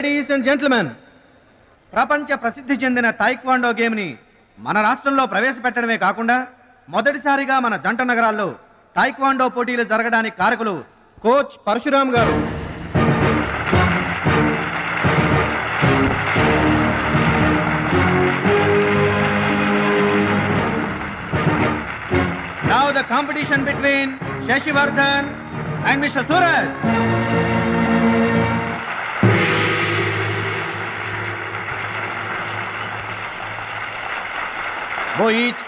Ladies and gentlemen, ప్రపంచ ప్రసిద్ధి చెందిన తాయిక్వాండో గేమ్ని మన రాష్ట్రంలో ప్రవేశపెట్టడమే కాకుండా మొదటిసారిగా మన జంట నగరాల్లో తాయిక్వాండో పోటీలు జరగడానికి కారకులు కోచ్ పరశురామ్ గారు. Now the competition between Shashivardhan and Mr. Suraj. Go each.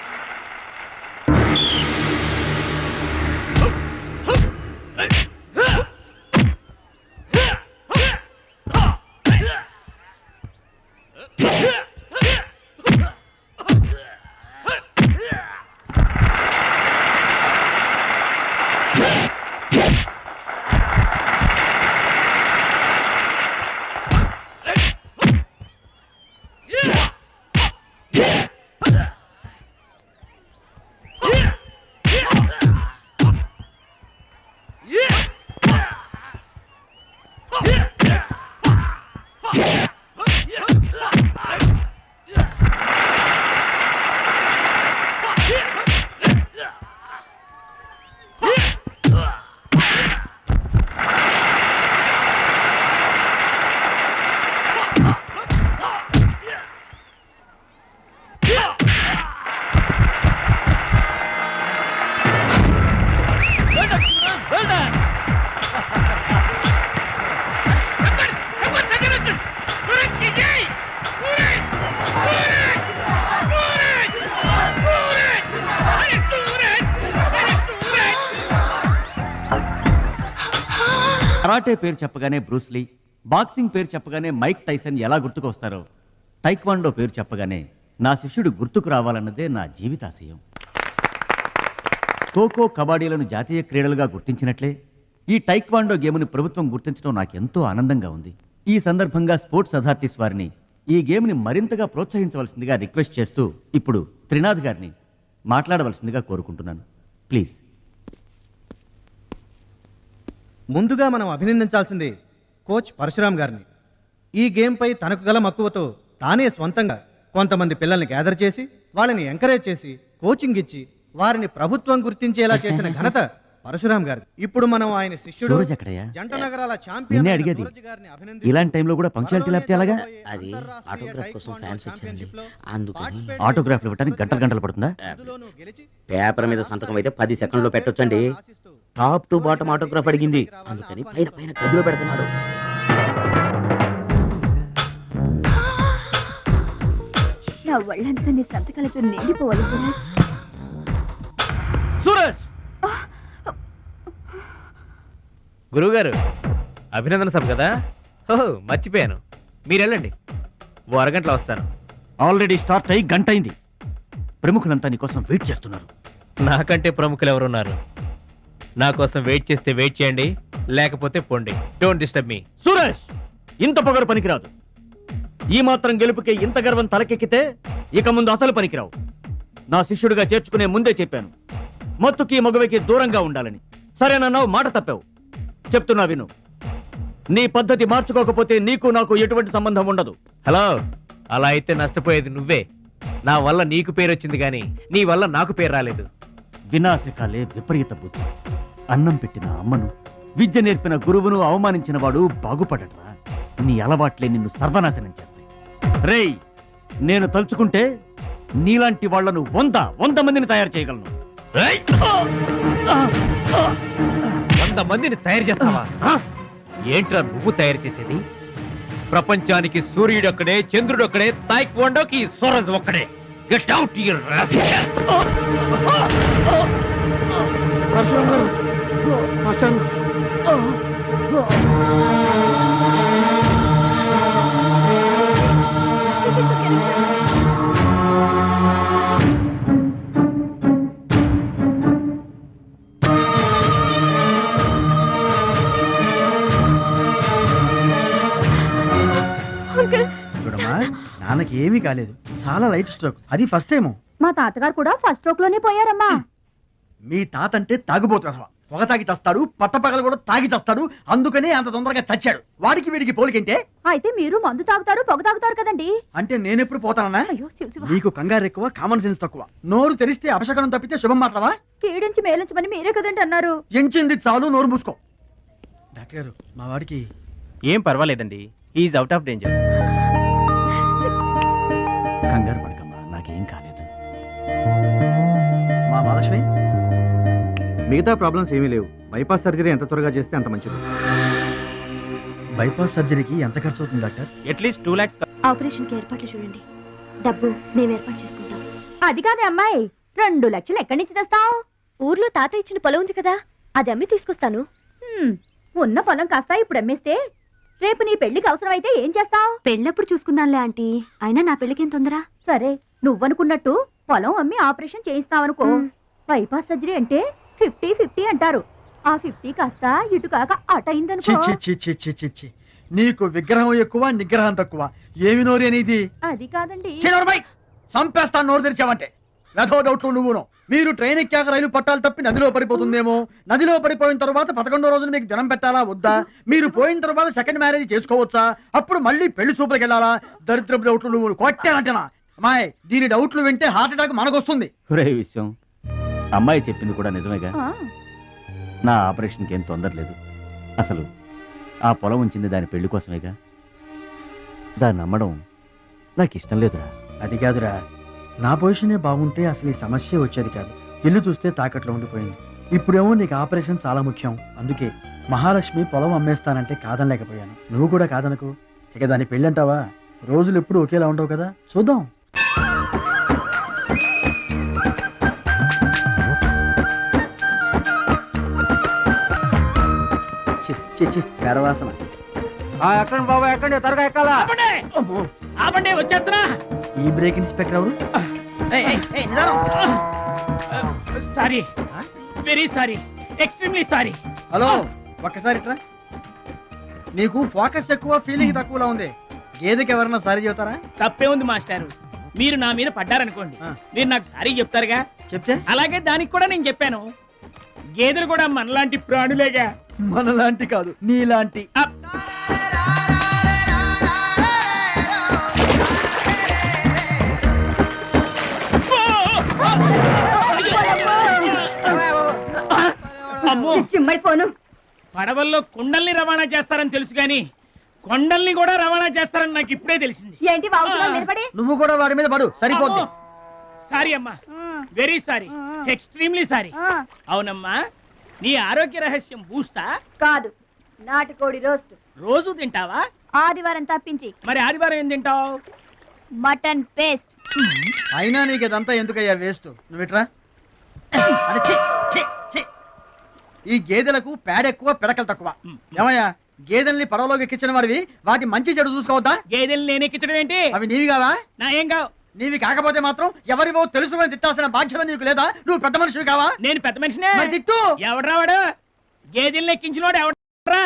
Karate పేరు చెప్పగానే బ్రూస్లీ, బాక్సింగ్ పేరు చెప్పగానే మైక్ టైసన్ ఎలా గుర్తుకొస్తారో, టైక్వాండో పేరు చెప్పగానే నా శిష్యుడు గుర్తుకు రావాలన్నదే నా జీవితాశయం. ఖోఖో, కబడ్డీలను జాతీయ క్రీడలుగా గుర్తించినట్లే ఈ టైక్వాండో గేమ్ని ప్రభుత్వం గుర్తించడం నాకెంతో ఆనందంగా ఉంది. ఈ సందర్భంగా స్పోర్ట్స్ అథారిటీస్ వారిని ఈ గేమ్ని మరింతగా ప్రోత్సహించవలసిందిగా రిక్వెస్ట్ చేస్తూ ఇప్పుడు త్రినాథ్ గారిని మాట్లాడవలసిందిగా కోరుకుంటున్నాను. ప్లీజ్. ముందుగా మనం అభినందించాల్సింది కోచ్ పరశురామ్ గారిని. ఈ గేమ్పై తనకు గల మక్కువతో తానే స్వంతంగా కొంతమంది పిల్లల్ని గ్యాదర్ చేసి వాళ్ళని ఎంకరేజ్ చేసి కోచింగ్ ఇచ్చి వారిని ప్రభుత్వం గుర్తించేలా చేసిన ఘనత పరశురామ్ గారి. ఇప్పుడు మనం ఆయన శిష్యుడు జంట నగరాల ఛాంపియన్ అడిగేది ఇలాంటి టైంలో కూడా పంక్చువాలిటీ లేకపోతే ఎలాగా? అది ఆటోగ్రాఫ్ కోసం ఫ్యాన్స్ వచ్చారండి, అందుకని. ఆటోగ్రాఫ్లు ఇవ్వడానికి గంటలు పడుతుందా? పేపర్ మీద సంతకం అయితే 10 సెకండ్లో పెట్టొచ్చండి. టాప్ టు బాటమ్ ఆటోగ్రాఫ్ అడిగింది, అందుకని పైన పైన గదిలో పెడుతున్నాడు. నా వాళ్ళంతా నీ సంతకాలతో నిండిపోవాలి సురేష్. సురేష్! గురువుగారు, అభినందన సభ కదా? ఓహో, మర్చిపోయాను. మీరు వెళ్ళండి, ఓ అరగంటలో వస్తాను. ఆల్రెడీ స్టార్ట్ అయ్యి గంట అయింది. ప్రముఖులంతా నీ కోసం వెయిట్ చేస్తున్నారు. నాకంటే ప్రముఖులు ఎవరున్నారు? నా కోసం వెయిట్ చేస్తే వెయిట్ చేయండి, లేకపోతే పొండి. Don't disturb me. సురేష్, ఇంత పొగరు పనికిరాదు. ఈ మాత్రం గెలుపుకే ఇంత గర్వం తలకెక్కితే ఇక ముందు అసలు పనికిరావు. నా శిష్యుడిగా చేర్చుకునే ముందే చెప్పాను, మత్తుకి మగువకి దూరంగా ఉండాలని. సరేనన్నావు, మాట తప్పావు. చెప్తున్నా విను. నీ పద్ధతి మార్చుకోకపోతే నీకు నాకు ఎటువంటి సంబంధం ఉండదు. హలో, అలా అయితే నష్టపోయేది నువ్వే. నా వల్ల నీకు పేరు వచ్చింది కానీ నీ వల్ల నాకు పేరు రాలేదు. వినాశకాలే విపరీత బుద్ధి. అన్నం పెట్టిన అమ్మను, విద్య నేర్పిన గురువును అవమానించిన వాడు బాగుపడటరా? నీ అలవాట్లే నిన్ను సర్వనాశనం చేస్తాయి. రేయ్, నేను తలుచుకుంటే నీలాంటి వాళ్లను 100 మందిని తయారు చేయగలను. 100 మందిని తయారు చేస్తావా? ఏంట్రా నువ్వు తయారు చేసేది? ప్రపంచానికి సూర్యుడు ఒక్కడే, చంద్రుడు ఒక్కడే, తాయిక్వాండోకి సూరజ్ ఒక్కడే. Get out your rascal. చూడమ్మా, నాన్నకి ఏమీ కాలేదు. చాలా లైట్ స్ట్రోక్, అది ఫస్ట్ టైం. మా తాతగారు కూడా ఫస్ట్ స్ట్రోక్ లోనే పోయారమ్మా. మీ తాత అంటే తాగుబోతున్నా. పొగ తాగి చస్తాడు, పట్టపగలు కూడా తాగి చస్తాడు, అందుకనే అంత తొందరగా చచ్చాడు. వాడికి వీడికి పోలికంటే. అయితే మీరు మందు తాగుతారు పొగ తాగుతారు కదండి. అంటే నేనెప్పుడు పోతానన్నా? అయ్యో శివ శివ. నీకు కంగారు ఎక్కువ, కామన్ సెన్స్ తక్కువ. నోరు తెరిస్తే అపశకనం తప్పితే శుభం మాట్లాడవా? కీడించి మేలించమని మీరే కదండి అన్నారు. ఎంచింది చాలు, నోరు మూసుకో. డాక్టర్ గారు, మా వాడికి ఏం పర్వాలేదండి, ఈజ్ అవుట్ ఆఫ్ డేంజర్. కంగారు పడకమ్మా, నాకేం కాలేదు. మా మహాలక్ష్మి మిగతా ప్రాబ్లమ్స్ ఏమీ లేవు. బైపాస్ సర్జరీ ఎంత త్వరగా చేస్తే అంత మంచిది. బైపాస్ సర్జరీకి ఎంత ఖర్చు అవుతుంది డాక్టర్? At least 2 lakhs. ఆపరేషన్ కి ఏర్పాట్లు చూడండి, డబ్బు మేము ఏర్పాటు చేసుకుంటాం. అది కాదే అమ్మాయి, 2 లక్షలు ఎక్కడి నుంచి తెస్తావు? ఊర్లో తాత ఇచ్చిన పొలం ఉంది కదా, అది అమ్మి తీసుకొస్తాను. ఉన్న పొలం కాస్త ఇప్పుడు అమ్మేస్తే రేపు నీ పెళ్లికి అవసరమైతే ఏం చేస్తావు? పెళ్ళప్పుడు చూసుకుందాంలే ఆంటీ, అయినా నా పెళ్ళికేం తొందర. సరే, నువ్వనుకున్నట్టు పొలం అమ్మి ఆపరేషన్ చేయిస్తావనుకో. బైపాస్ సర్జరీ అంటే 50-50 అంటారు. ఆ 50 కాస్త ఇటు కాక అటు అయిందనుకో. చి నీకు విగ్రహం ఎక్కువ, నిగ్రహం తక్కువ. ఏమి నోరు అనేది? అది కాదండి. చంపేస్తాను నోరు తెరిచావంటే. వెధో డౌట్లు నువ్వును. మీరు ట్రైన్ ఎక్కాక రైలు పట్టాలు తప్పి నదిలో పడిపోతుందేమో. నదిలో పడిపోయిన తర్వాత 11వ రోజున మీకు జనం పెట్టాలా వద్దా? మీరు పోయిన తర్వాత సెకండ్ మ్యారేజ్ చేసుకోవచ్చా? అప్పుడు మళ్ళీ పెళ్లి చూపులకు వెళ్ళాలా? దరిద్రపు డౌట్లు నువ్వు కొట్టానంటేనా? అమ్మాయి, దీని డౌట్లు వింటే హార్ట్ అటాక్ మనకొస్తుంది. ఒరే విషయం, అమ్మాయి చెప్పింది కూడా నిజమేగా. ఆ, నా ఆపరేషన్కి ఏం తొందర లేదు. అసలు ఆ పొలం ఉంచింది దాని పెళ్లి కోసమేగా. దాన్ని నమ్మడం నాకు ఇష్టం లేదురా. అది కాదురా, నా పొజిషనే బాగుంటే అసలు ఈ సమస్య వచ్చేది కాదు. ఇల్లు చూస్తే తాకట్లో ఉండిపోయింది. ఇప్పుడేమో నీకు ఆపరేషన్ చాలా ముఖ్యం. అందుకే మహాలక్ష్మి పొలం అమ్మేస్తానంటే కాదనలేకపోయాను. నువ్వు కూడా కాదనకు. ఇక దాని పెళ్ళంటావా? రోజులు ఎప్పుడు ఒకేలా ఉండవు కదా, చూద్దాం. పెరవాసన. ఎక్కండి బాబా, ఎక్కండి, త్వరగా ఎక్కాలా. వచ్చేస్తున్నా. ఈ బ్రేక్ ఇన్స్పెక్టర్ ఎవరు? Sorry, very sorry, extremely sorry. Hello, ఒక్కసారి ఇట్రా. నీకు ఫోకస్ ఎక్కువ, ఫీలింగ్ తక్కువలా ఉంది. గేదెకి ఎవరన్నా సారీ చెబుతారా? తప్పే ఉంది మాస్టారు. మీరు నా మీద పడ్డారనుకోండి, మీరు నాకు సారీ చెప్తారుగా. చెప్తే అలాగే దానికి కూడా నేను చెప్పాను. గేదెలు కూడా మనలాంటి ప్రాణులేగా. మనలాంటి కాదు, నీలాంటి. అమ్మో, చిమ్మడిపోను. పడవల్లో కుండల్ని రవాణా చేస్తారని తెలుసు గాని కొండల్ని కూడా రవాణా చేస్తారని నాకు ఇప్పుడే తెలిసింది. ఏంటి వాగుతున్నావు నిలబడి? నువ్వు కూడా వాడి మీద పడు, సరిపోద్ది. సారీ అమ్మా, వెరీ సారీ, ఎక్స్ట్రీమ్లీ సారీ. అవునమ్మా, నీ ఆరోగ్య రహస్యం బూస్తా? కాదు, నాటుకోడి రోస్ట్. రోజు తింటావా? ఆదివారం తప్పించి. మరి ఆదివారం ఏం తింటావు? Mutton paste. అయినా నీకు ఇదంతా ఎందుకయ్యా వేస్ట్? నువ్వు ఇట్రా. ఈ గేదెలకు పేడ ఎక్కువ, పిడకలు తక్కువ. ఏమయ్యా, గేదెల్ని పడవలోకి ఎక్కించిన వారివి, వాటి మంచి చెడు చూసుకోవద్దా? గేదెల్ని నేను ఎక్కించడం ఏంటి? అవి నీవి కావా? నా ఏం కావు. నీవి కాకపోతే మాత్రం ఎవరివో తెలుసుకొని తిట్టాల్సిన బాధ్యత నీకు లేదా? నువ్వు పెద్ద మనిషివి కావా? నేను పెద్ద మనిషినే. మరి తిట్టు. ఎవడ్రా వాడు? గేదెల్ని ఎక్కించినోడు ఎవడ్రా?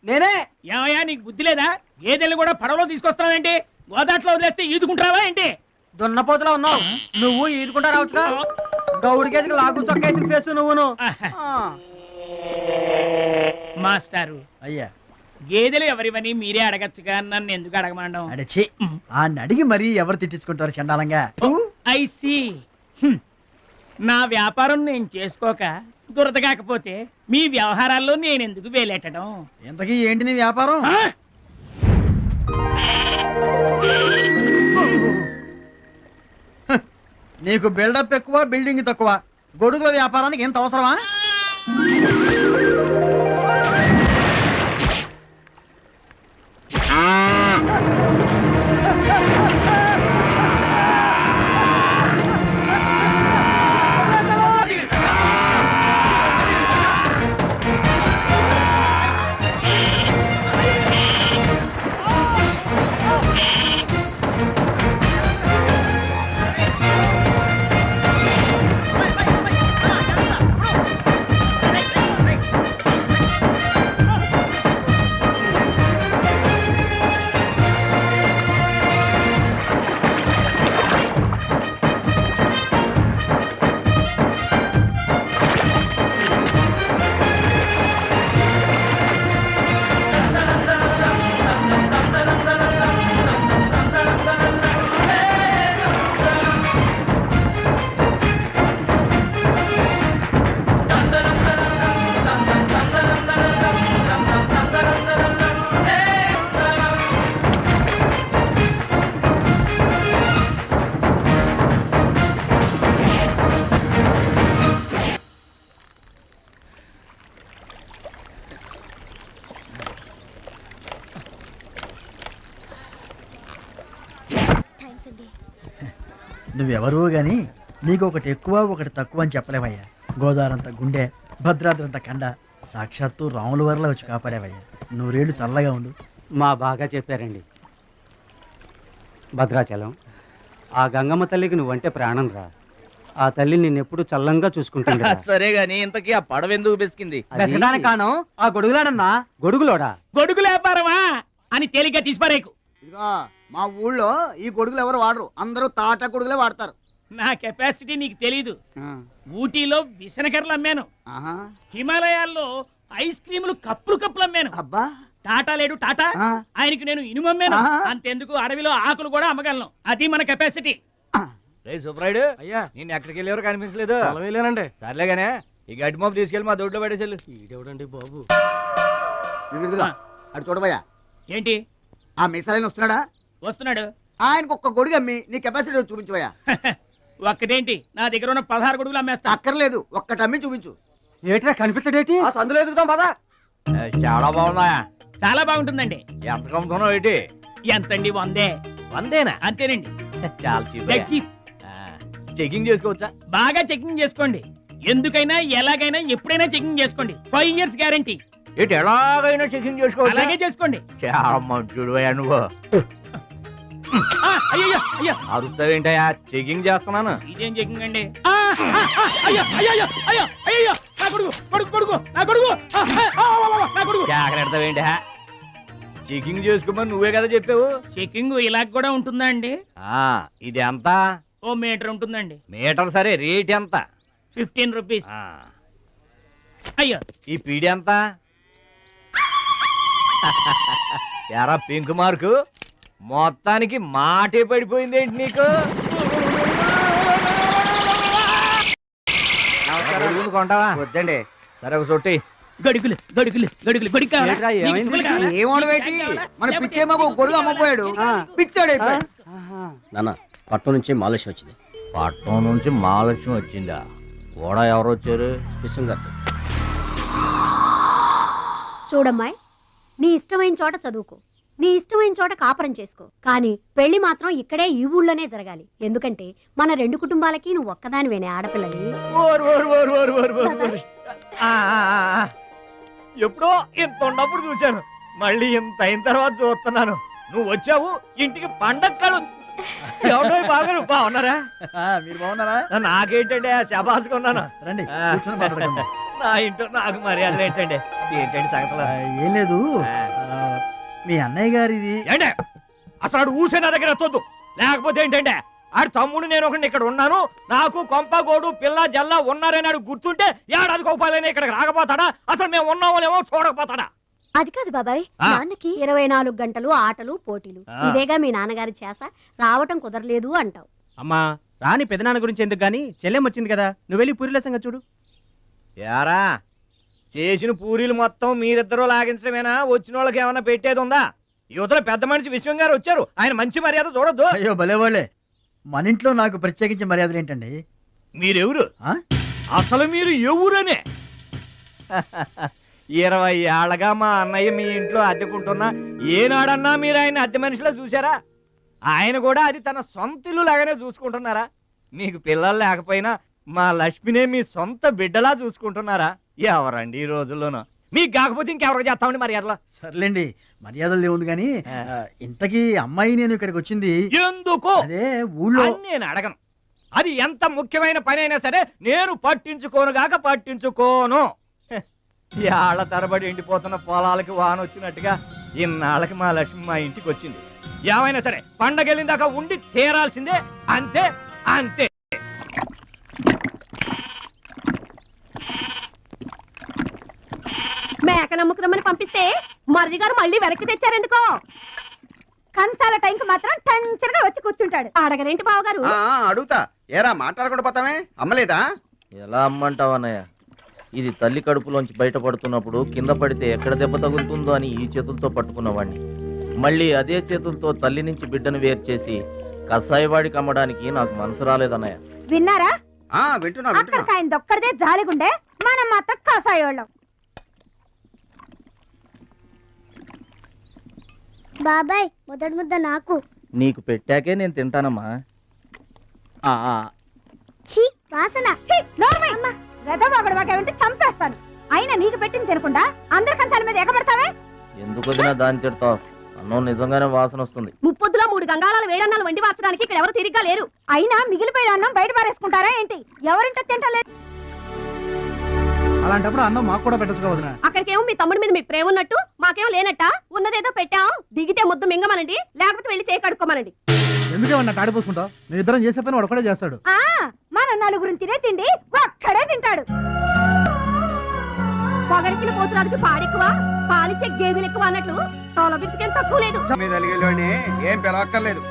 నేనే. ఏమయ్యా, నీకు బుద్ధి లేదా? గేదెల్ని కూడా పడవలో తీసుకొస్తున్నావేంటి? గోదాట్లో వదిలేస్తే ఈదుకుంటావా ఏంటి? దున్నపోతులో ఉన్నావు నువ్వు, ఈదుకుంటా రావచ్చుగా. గౌడి గేదెకి లాగు చొక్కేసిన ఫేస్ నువ్వును. మాస్టారు, అయ్యా, గేదెలు ఎవరివని మీరే అడగచ్చుగా, నన్ను ఎందుకు అడగమండం? అడచి ఆ అడిగి మరీ ఎవరు తిట్టించుకుంటారు చండాలంగా? I see. నా వ్యాపారం నేను చేసుకోక దురద కాకపోతే మీ వ్యవహారాల్లో నేను ఎందుకు వేలెట్టడం? ఇంతకీ ఏంటి నీ వ్యాపారం? నీకు బిల్డప్ ఎక్కువ, బిల్డింగ్ తక్కువ. గొడుగుల వ్యాపారానికి ఎంత అవసరమా? థ్యాంక్స్ అండి. నువ్వెవరూ గాని నీకు ఒకటి ఎక్కువ ఒకటి తక్కువ అని చెప్పలేవయ్యా. గోదావరంత గుండె, భద్రాద్రంత కండ, సాక్షాత్తు రాముల వరలో వచ్చి కాపాడేవయ్యా. నూరేళ్ళు చల్లగా ఉండు. మా బాగా చెప్పారండి. భద్రాచలం, ఆ గంగమ్మ తల్లికి నువ్వంటే ప్రాణం రా. ఆ తల్లి నిన్నెప్పుడు చల్లంగా చూసుకుంటుంది. సరే గాని ఇంతకీ ఆ పడవ ఎందుకు బెసికింది? కాను ఆ గొడుగులాడన్నా. గొడుగులోడా? గొడుగులు వ్యాపారమా అని తేలిగ్గా తీసిపారేకు. ఇదిగో మా ఊళ్ళో ఈ గొడుగులు ఎవరు వాడరు, అందరూ తాటా గొడుగులే వాడతారు. నా కెపాసిటీ నీకు తెలీదు. ఊటీలో విసనకర్రలు అమ్మాను, ఆహా. హిమాలయాల్లో ఐస్ క్రీములు కప్పులు అమ్మాను. అబ్బా, టాటా లేడు టాటా, ఆ. ఆయనకి నేను ఇనుము అమ్మాను. ఆహా. అంతెందుకు అడవిలో ఆకులు కూడా అమ్మగలను. అది మన కెపాసిటీ. రే సుబ్రాయుడు, అయ్యా నేను ఎక్కడికి వెళ్ళేవారు కనిపించలేదు. వెళ్ళానండి. సర్లేగానే ఈ గడ్డి మోపు తీసుకెళ్ళి మా దొడ్లో పడేసేళ్ళు. ఈడెవడండి బాబు? ఇదిగో అటు చూడబోయా. ఏంటి ఆ మిసలైన వస్తున్నాడా? వస్తున్నాడు. ఆయనకు ఒక్క గొడుగు అమ్మి నీ కెపాసిటీ చూపించబోయా. ఒక్కటేంటి, నా దగ్గర ఉన్న 16 గొడుగులు అమ్మేస్తా. అక్కర్లేదు, ఒక్కటి అమ్మి చూపించు. ఏట్రా కనిపించడేటి? ఆ సందులో ఎదుగుతాం పదా. చాలా బాగున్నాయా? చాలా బాగుంటుందండి. ఎంత కమ్ముతున్నావు ఏంటి? ఎంతండి? 100. 100 అంతేనండి. చాలా చీప్. Dead cheap. చెకింగ్ చేసుకోవచ్చా? బాగా చెకింగ్ చేసుకోండి. ఎందుకైనా ఎలాగైనా ఎప్పుడైనా చెకింగ్ చేసుకోండి. 5 years గ్యారంటీ. ఏంటి ఎలాగైనా చెకింగ్ చేసుకోవచ్చా? అలాగే చేసుకోండి. చాలా మంచుడు నువ్వు. అయ్యో అయ్యో, అరుస్తావేంటయా? చెకింగ్ చేస్తున్నాను. ఇదేం చెకింగ్ అండి? అయ్యో అయ్యో అయ్యో అయ్యో, నా కొడుకు కొడుకు కొడుకు నా కొడుకు, నా కొడుకు. జాగ్రత్తవేంటి? చెకింగ్ చేసుకోమని నువ్వే కదా చెప్పావు. చెకింగ్ ఇలా కూడా ఉంటుందా అండి? ఇది ఎంత? ఓ మీటర్ ఉంటుందండి. మీటర్ సరే, రేట్ ఎంత? 15 రూపీస్. అయ్యో, ఈ పీడి ఎంత? ఎరా పింక్ మార్కు, మొత్తానికి మాటే పడిపోయింది ఏంటి నీకు? కొంటావా? వద్దండి. సరే ఒక సొట్టి. గడుగులు గడుగులు గడుగులు గొడుగు కావాలా? ఏంట్రా, నీకు ఏమైంది? గుడ్డలు కావాలా? ఏమోడబెట్టి మన పిచ్చేమో గొడుగు అమ్మపోయాడు, పిచ్చాడు అయిపోయాడు. నాన్న, పట్నం నుంచి మాలేష్ వచ్చింది. పట్నం నుంచి మహాలక్ష్మి వచ్చిందా? కూడా ఎవరు వచ్చారు? విశ్వం గారు. చూడమ్మాయి, నీ ఇష్టమైన చోట చదువుకో, నీ ఇష్టమైన చోట కాపురం చేసుకో, కానీ పెళ్లి మాత్రం ఇక్కడే ఈ ఊళ్ళోనే జరగాలి. ఎందుకంటే మన 2 కుటుంబాలకి నువ్వు ఒక్కదానివేనే ఆడపిల్లని. ఎప్పుడో ఇంత ఉన్నప్పుడు చూశాను, మళ్ళీ ఇంత అయిన తర్వాత చూస్తున్నాను. నువ్వు వచ్చావు ఇంటికి పండగ కలు. ఎవడో బాగున్నారా? మీరు బాగున్నారా? నాకేంటండి శబాసుగా ఉన్నాను. రండి కూర్చొని మాట్లాడుకుందాం. నా ఇంట్లో నాకు మర్యాదలు ఏంటండి? ఏంటండి సంగతులు? ఏం లేదు, మీ అన్నయ్య గారిది. ఏంటే అసలు ఆడు ఊసే నా దగ్గర ఎత్తొద్దు. లేకపోతే ఏంటంటే ఆడు తమ్ముడు నేను ఒకటి ఇక్కడ ఉన్నాను, నాకు కొంప గోడు పిల్ల జల్ల ఉన్నారని ఆడు గుర్తుంటే ఏడాదికి ఒకపాలైనా ఇక్కడికి రాకపోతాడా? అసలు మేము ఉన్నామోలేమో చూడకపోతాడా? అది కాదు బాబాయ్, నాన్నకి 24 గంటలు ఆటలు పోటీలు, ఇదేగా మీ నాన్నగారి చేస. రావటం కుదరలేదు అంటావు. అమ్మా రాని పెదనాన్న గురించి ఎందుకు గాని, చెల్లెం వచ్చింది కదా, నువ్వు వెళ్ళి పూరిల సంగతి చూడు. యారా చేసిన పూరీలు మొత్తం మీరిద్దరూ లాగించడమేనా? వచ్చిన వాళ్ళకి ఏమైనా పెట్టేది ఉందా? యువతల పెద్ద మనిషి విశ్వం గారు వచ్చారు, ఆయన మంచి మర్యాద చూడొద్దు. అయ్యో భలేవాళ్ళే, మన ఇంట్లో నాకు ప్రత్యేకించి మర్యాదలు ఏంటండి? మీరెవరు? ఆ? అసలు మీరు ఎవరనే? 20 ఏళ్ళగా మా అన్నయ్య మీ ఇంట్లో అద్దెకుంటున్నా ఏనాడన్నా మీరు ఆయన అద్దె మనిషిలో చూసారా? ఆయన కూడా అది తన సొంత ఇల్లు లాగానే చూసుకుంటున్నారా? మీకు పిల్లలు లేకపోయినా మా లక్ష్మినే మీ సొంత బిడ్డలా చూసుకుంటున్నారా? ఎవరండి ఈ రోజుల్లోనూ? మీకు కాకపోతే ఇంకెవరికి చేస్తామండి మర్యాదలో? సర్లేండి, మర్యాదలు ఏముంది కానీ ఇంతకీ అమ్మాయి నేను ఇక్కడికి వచ్చింది ఎందుకు? అదే ఊళ్ళో. అని నేను అడగను. అది ఎంత ముఖ్యమైన పని అయినా సరే నేను పట్టించుకోనుగాక పట్టించుకోను. ఏళ్ల తరబడి ఎండిపోతున్న పొలాలకి వాన వచ్చినట్టుగా ఇన్నాళ్ళకి మా లక్ష్మి మా ఇంటికి వచ్చింది. ఏమైనా సరే పండగ వెళ్ళిన దాకా ఉండి తీరాల్సిందే, అంతే అంతే. మేక నమ్ముకురమ్మని పంపిస్తే మరిది గారు మళ్ళీ వెనక్కి తెచ్చారెందుకో? కంచాల టైంకి మాత్రం టంచరగా వచ్చి కూర్చుంటాడు. అడగరేంటి బావగారు? అడుగుతా, ఏరా మాట్లాడకుండా పోతామే, అమ్మలేదా? ఎలా అమ్మంటావు అన్నయ్య? ఇది తల్లి కడుపులోంచి బయటపడుతున్నప్పుడు కింద పడితే ఎక్కడ దెబ్బ తగులుతుందో అని ఈ చేతులతో పట్టుకున్నవాడిని, మళ్ళీ అదే చేతులతో తల్లి నుంచి బిడ్డను వేరు చేసి కసాయివాడికి అమ్మడానికి నాకు మనసు రాలేదన్నయ్య. విన్నారా? వింటున్నా. అక్కడికి ఆయన దొక్కడిదే జాలిగుండే, మనం మాత్రం కాసాయోళ్ళం. బాబాయ్ మొదటి ముద్ద నాకు, నీకు పెట్టాకే నేను తింటానమ్మా. ఛీ వాసన. వెదవాగడవాగంటే చంపేస్తాను. అయినా నీకు పెట్టింది తినకుండా అందరి కంచాల మీద ఎగబడతావే. ఎందుకు వదినా దాన్ని తిడతావు? అన్నం నిజంగానే వాసన వస్తుంది. ముప్పొద్దులో 3 గంగాళాలు వేడన్నాలు వండి మార్చడానికి ఇక్కడ ఎవరు తిరిగ్గా లేరు. అయినా మిగిలిపోయిన అన్నం బయట పారేసుకుంటారా ఏంటి? ఎవరింట తింటలేదు. అలాంటప్పుడు అన్నం మాకు కూడా పెట్టచ్చు వదిన. అక్కడికేమో మీ తమ్ముడి మీద మీకు ప్రేమ ఉన్నట్టు మాకేమో లేనట్ట. ఉన్నదేదో పెట్టాం, దిగితే ముద్దు మింగమనండి, లేకపోతే వెళ్ళి చేయి కడుక్కోమనండి. ఎందుకే వాడిని తాడిపోసుకుంటావు? నీ ఇద్దరం చేసే పని వాడు ఒకటే చేస్తాడు. మన నలుగురిని తినే తిండి ఒక్కడే తింటాడు. పొగరికిన పోతురాదికి పాడెక్కువ, పాలిచ్చే గేదెలు ఎక్కువ అన్నట్లు తోల బిస్కేం తక్కువ లేదు. ఏం పిలవక్కర్లేదు.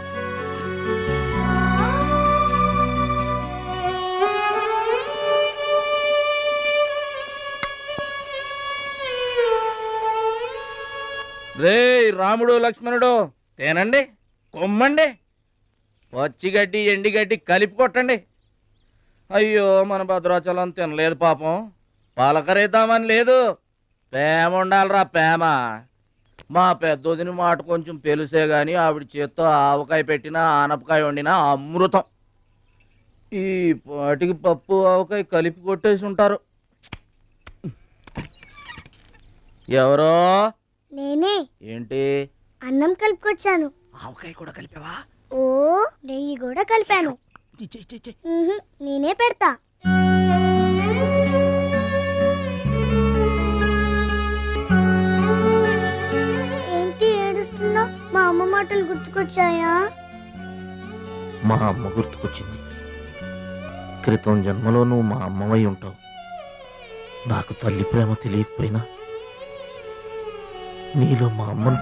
రే రాముడు లక్ష్మణుడు తేనండి, కొమ్మండి, పచ్చిగడ్డి ఎండిగడ్డి కలిపి కొట్టండి. అయ్యో మన భద్రాచలం తినలేదు పాపం, పలకరేద్దామని లేదు. ప్రేమ ఉండాలిరా ప్రేమ. మా పెద్దోదిని మాట కొంచెం పెలుసే గాని ఆవిడ చేత్తో ఆవకాయ పెట్టినా ఆనపకాయ వండినా అమృతం. ఈ పాటికి పప్పు ఆవకాయ కలిపి కొట్టేసి ఉంటారు. ఎవరో నేనే. ఏంటి అన్నం కలుపుకొచ్చాను. ఆవకాయ కూడా కలిపావా? ఓ నెయ్యి కూడా కలిపాను. నేనే పెడతా. ఏంటి ఏడుస్తున్నా? మా అమ్మ మాటలు గుర్తుకొచ్చాయా? మా అమ్మ గుర్తుకొచ్చింది. క్రితం జన్మలో నువ్వు మా అమ్మవై ఉంటావు. నాకు తల్లి ప్రేమ తెలియకపోయినా నీలో మా అమ్మను